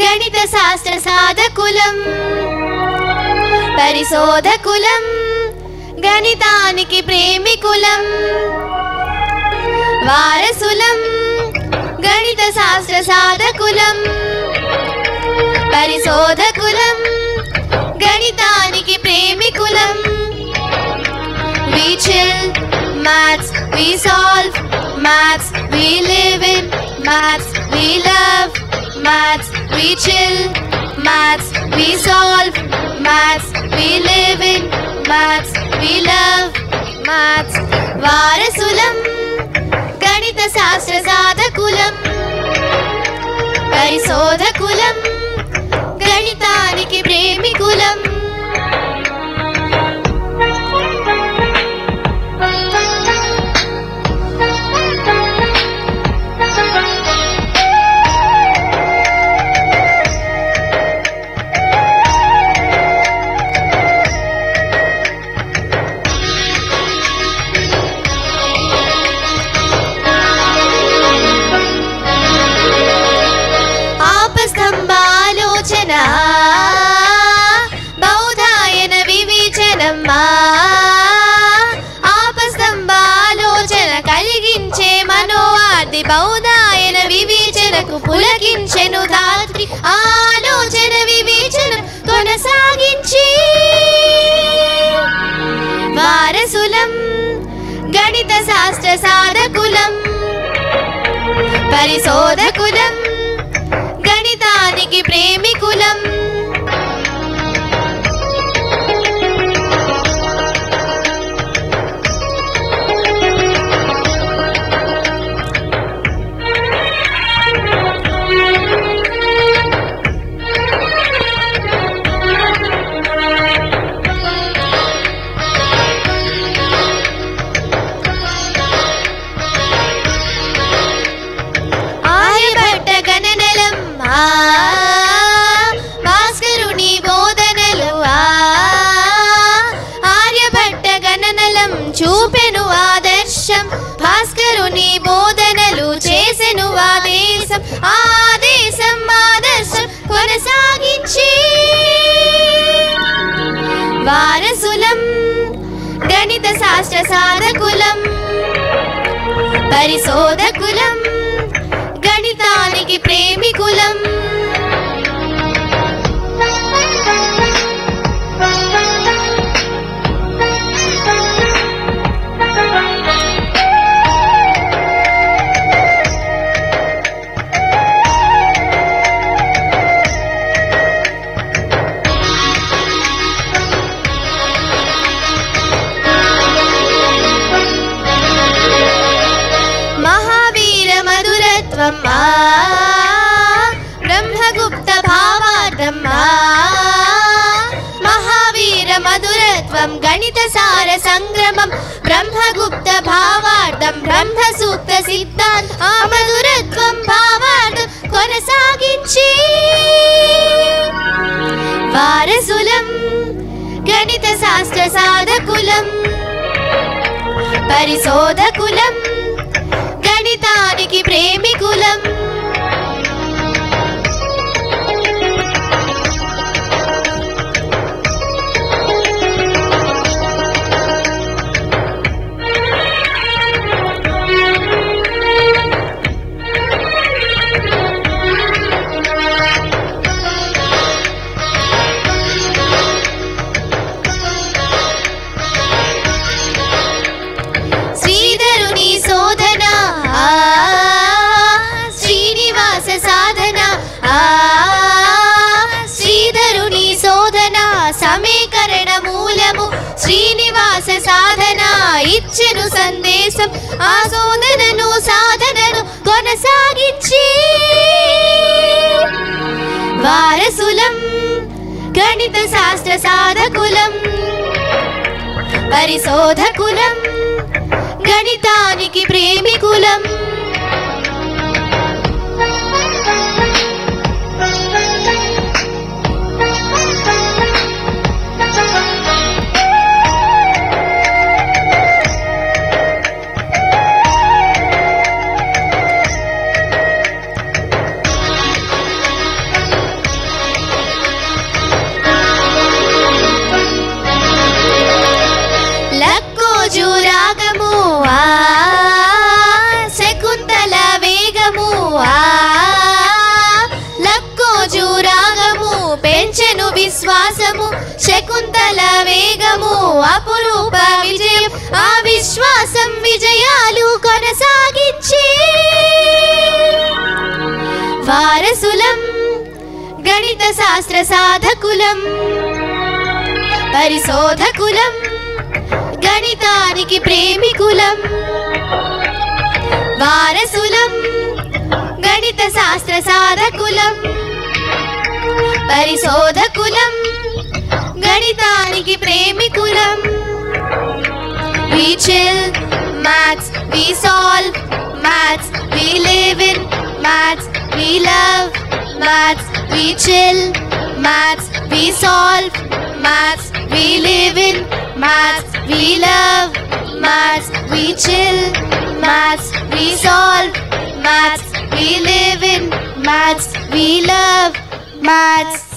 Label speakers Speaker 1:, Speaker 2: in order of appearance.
Speaker 1: గణిత శాస్త్ర సాధకులం పరిశోధకులం గణితానికి ప్రేమికులం వారసులం గణిత శాస్త్ర సాధకులం పరిశోధకులం గణితానికి ప్రేమికులం. We chill maths, we solve maths, we live in maths, we love maths, we chill maths, we solve maths, we live in maths, we love maths. వారసులం గణిత శాస్త్ర సాధకులం పరిశోధకులం గణితానికి ప్రేమికులం. బౌధాయన వివేచనం ఆపస్తంభాలోచన కలిగించే మనోవాది బౌధాయన వివేచనకు పులకించెను ధాత్రి ఆలోచన వివేచనం కొనసాగించి వారసులం గణిత శాస్త్ర సాధకులం పరిశోధకులం గణితానికి ప్రేమికులం. ఆర్యభట్ట గణనలం భాస్కరుని బోధనలు ఆర్యభట్ట గణనలం చూపెను ఆదర్శం భాస్కరుని బోధనలు చేసెను ఆదేశం ఆదేశం ఆదర్శం కొనసాగించి వారసులం గణిత శాస్త్ర సాధకులం పరిశోధకులం గణితానికి ప్రేమికులం. మహావీర మధురత్వం బ్రహ్మగుప్త భావార్థం మహావీర మధురత్వం గణిత సార సంగ్రమం బ్రహ్మగుప్త భావార్థం బ్రహ్మ సూక్త సిద్ధాంత మధురత్వం భావార్థం కొనసాగించి వారసులం గణిత శాస్త్ర సాధకులం పరిశోధకులం గణితానికి ప్రేమికులం. శ్రీధరుని శోధన శ్రీనివాస సాధన శ్రీధరుని శోధన సమీకరణ మూలము శ్రీనివాస సాధన ఇచ్చెను సందేశం ఆ శోధనను సాధనను కొనసాగించి వారసులం గణిత శాస్త్ర సాధకులం పరిశోధకులం గణితానికి ప్రేమికులం. పెంచెను విశ్వాసము శకుంతల వేగము అపురూప విజయం ఆ విశ్వాసం విజయాలు కొనసాగించే వారసులం గణిత శాస్త్ర సాధకులం పరిశోధకులం గణితానికి ప్రేమికులం వారసులం గణిత శాస్త్ర సాధకులం పరిశోధకులం గణితానికి ప్రేమికులం We chill maths, we solve maths, we live in maths, we love maths, we chill maths, we solve maths, we live in maths, we love maths, we chill maths, we solve maths, we live in maths, we love maths.